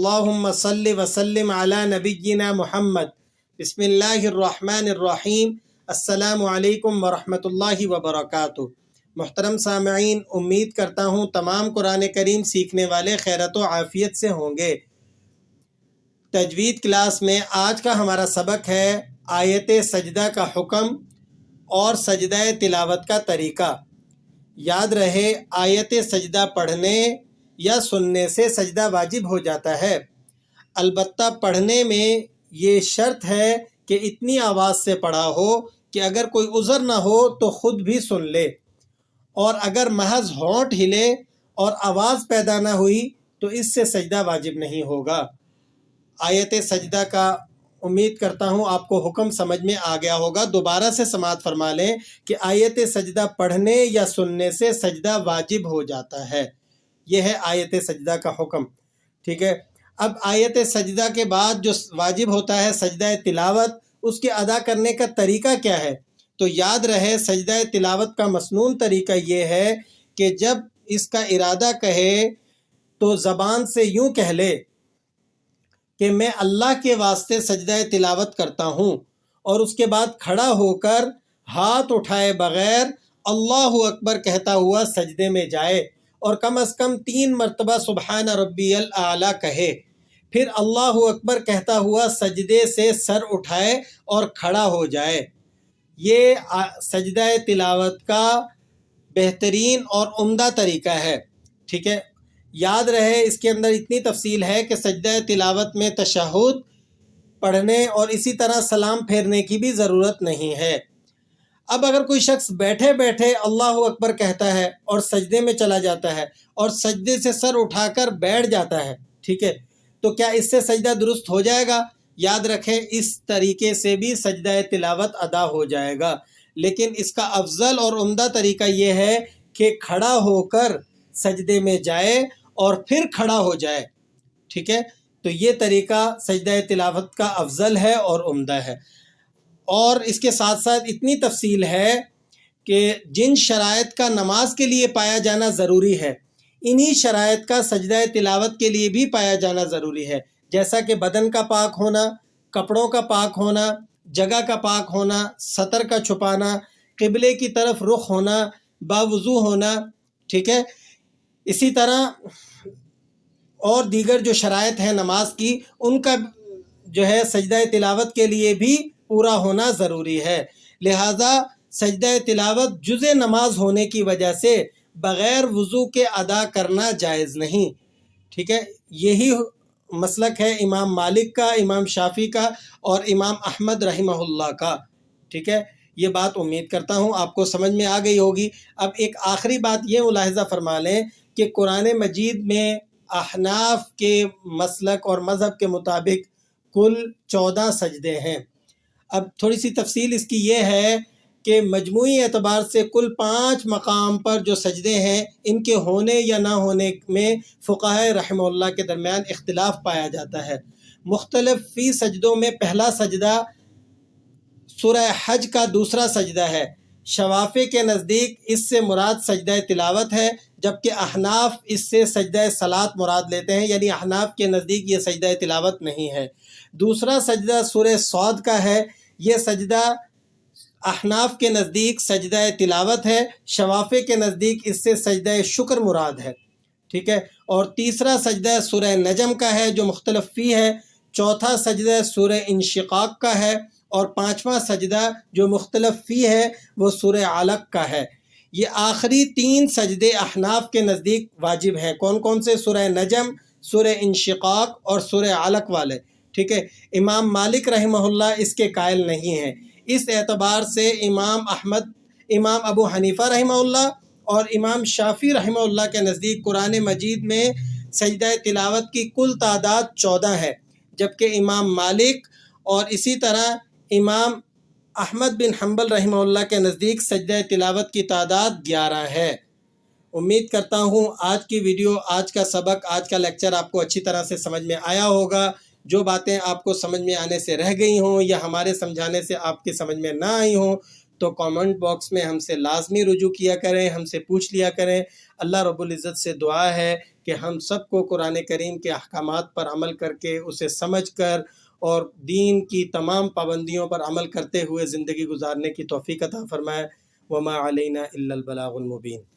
اللہم صلی وسلم علی نبینا محمد۔ بسم اللہ الرحمن الرحیم۔ السلام علیکم ورحمۃ اللہ وبرکاتہ۔ محترم سامعین، امید کرتا ہوں تمام قرآن کریم سیکھنے والے خیرت و عافیت سے ہوں گے۔ تجوید کلاس میں آج کا ہمارا سبق ہے آیت سجدہ کا حکم اور سجدہ تلاوت کا طریقہ۔ یاد رہے، آیت سجدہ پڑھنے یا سننے سے سجدہ واجب ہو جاتا ہے، البتہ پڑھنے میں یہ شرط ہے کہ اتنی آواز سے پڑھا ہو کہ اگر کوئی عذر نہ ہو تو خود بھی سن لے، اور اگر محض ہونٹ ہلے اور آواز پیدا نہ ہوئی تو اس سے سجدہ واجب نہیں ہوگا۔ آیت سجدہ کا امید کرتا ہوں آپ کو حکم سمجھ میں آ گیا ہوگا۔ دوبارہ سے سماعت فرما لیں کہ آیت سجدہ پڑھنے یا سننے سے سجدہ واجب ہو جاتا ہے۔ یہ ہے آیت سجدہ کا حکم، ٹھیک ہے۔ اب آیت سجدہ کے بعد جو واجب ہوتا ہے سجدہ تلاوت، اس کے ادا کرنے کا طریقہ کیا ہے؟ تو یاد رہے، سجدہ تلاوت کا مسنون طریقہ یہ ہے کہ جب اس کا ارادہ کہے تو زبان سے یوں کہہ لے کہ میں اللہ کے واسطے سجدہ تلاوت کرتا ہوں، اور اس کے بعد کھڑا ہو کر ہاتھ اٹھائے بغیر اللہ اکبر کہتا ہوا سجدے میں جائے، اور کم از کم 3 مرتبہ سبحان ربی الاعلیٰ کہے، پھر اللہ اکبر کہتا ہوا سجدے سے سر اٹھائے اور کھڑا ہو جائے۔ یہ سجدہ تلاوت کا بہترین اور عمدہ طریقہ ہے، ٹھیک ہے۔ یاد رہے، اس کے اندر اتنی تفصیل ہے کہ سجدہ تلاوت میں تشہد پڑھنے اور اسی طرح سلام پھیرنے کی بھی ضرورت نہیں ہے۔ اب اگر کوئی شخص بیٹھے بیٹھے اللہ اکبر کہتا ہے اور سجدے میں چلا جاتا ہے اور سجدے سے سر اٹھا کر بیٹھ جاتا ہے، ٹھیک ہے، تو کیا اس سے سجدہ درست ہو جائے گا؟ یاد رکھیں، اس طریقے سے بھی سجدہ تلاوت ادا ہو جائے گا، لیکن اس کا افضل اور عمدہ طریقہ یہ ہے کہ کھڑا ہو کر سجدے میں جائے اور پھر کھڑا ہو جائے، ٹھیک ہے۔ تو یہ طریقہ سجدہ تلاوت کا افضل ہے اور عمدہ ہے۔ اور اس کے ساتھ ساتھ اتنی تفصیل ہے کہ جن شرائط کا نماز کے لیے پایا جانا ضروری ہے، انہی شرائط کا سجدہ تلاوت کے لیے بھی پایا جانا ضروری ہے، جیسا کہ بدن کا پاک ہونا، کپڑوں کا پاک ہونا، جگہ کا پاک ہونا، سطر کا چھپانا، قبلے کی طرف رخ ہونا، باوضو ہونا، ٹھیک ہے۔ اسی طرح اور دیگر جو شرائط ہیں نماز کی، ان کا جو ہے سجدہ تلاوت کے لیے بھی پورا ہونا ضروری ہے۔ لہٰذا سجدہ تلاوت جزء نماز ہونے کی وجہ سے بغیر وضو کے ادا کرنا جائز نہیں، ٹھیک ہے۔ یہی مسلک ہے امام مالک کا، امام شافعی کا اور امام احمد رحمہ اللہ کا، ٹھیک ہے۔ یہ بات امید کرتا ہوں آپ کو سمجھ میں آ گئی ہوگی۔ اب ایک آخری بات یہ ملاحظہ فرما لیں کہ قرآن مجید میں احناف کے مسلک اور مذہب کے مطابق کل 14 سجدے ہیں۔ اب تھوڑی سی تفصیل اس کی یہ ہے کہ مجموعی اعتبار سے کل 5 مقام پر جو سجدے ہیں، ان کے ہونے یا نہ ہونے میں فقہاء رحمہ اللہ کے درمیان اختلاف پایا جاتا ہے۔ مختلف فی سجدوں میں پہلا سجدہ سورہ حج کا دوسرا سجدہ ہے۔ شوافی کے نزدیک اس سے مراد سجدہ تلاوت ہے، جبکہ احناف اس سے سجدہ صلاۃ مراد لیتے ہیں، یعنی احناف کے نزدیک یہ سجدہ تلاوت نہیں ہے۔ دوسرا سجدہ سورہ صاد کا ہے، یہ سجدہ احناف کے نزدیک سجدہ تلاوت ہے، شوافی کے نزدیک اس سے سجدہ شکر مراد ہے، ٹھیک ہے۔ اور تیسرا سجدہ سورہ نجم کا ہے جو مختلف فی ہے، چوتھا سجدہ سورہ انشقاق کا ہے، اور 5واں سجدہ جو مختلف فی ہے وہ سورہ علق کا ہے۔ یہ آخری 3 سجدے احناف کے نزدیک واجب ہیں۔ کون کون سے؟ سورہ نجم، سورہ انشقاق اور سورہ علق والے، ٹھیک ہے۔ امام مالک رحمہ اللہ اس کے قائل نہیں ہیں۔ اس اعتبار سے امام ابو حنیفہ رحمہ اللہ اور امام شافعی رحمہ اللہ کے نزدیک قرآن مجید میں سجدہ تلاوت کی کل تعداد 14 ہے، جبکہ امام مالک اور اسی طرح امام احمد بن حنبل رحمہ اللہ کے نزدیک سجدہ تلاوت کی تعداد 11 ہے۔ امید کرتا ہوں آج کی ویڈیو، آج کا سبق، آج کا لیکچر آپ کو اچھی طرح سے سمجھ میں آیا ہوگا۔ جو باتیں آپ کو سمجھ میں آنے سے رہ گئی ہوں یا ہمارے سمجھانے سے آپ کے سمجھ میں نہ آئی ہوں تو کامنٹ باکس میں ہم سے لازمی رجوع کیا کریں، ہم سے پوچھ لیا کریں۔ اللہ رب العزت سے دعا ہے کہ ہم سب کو قرآن کریم کے احکامات پر عمل کر کے اسے سمجھ کر اور دین کی تمام پابندیوں پر عمل کرتے ہوئے زندگی گزارنے کی توفیق عطا فرمائے۔ وما علینا الا البلاغ المبین۔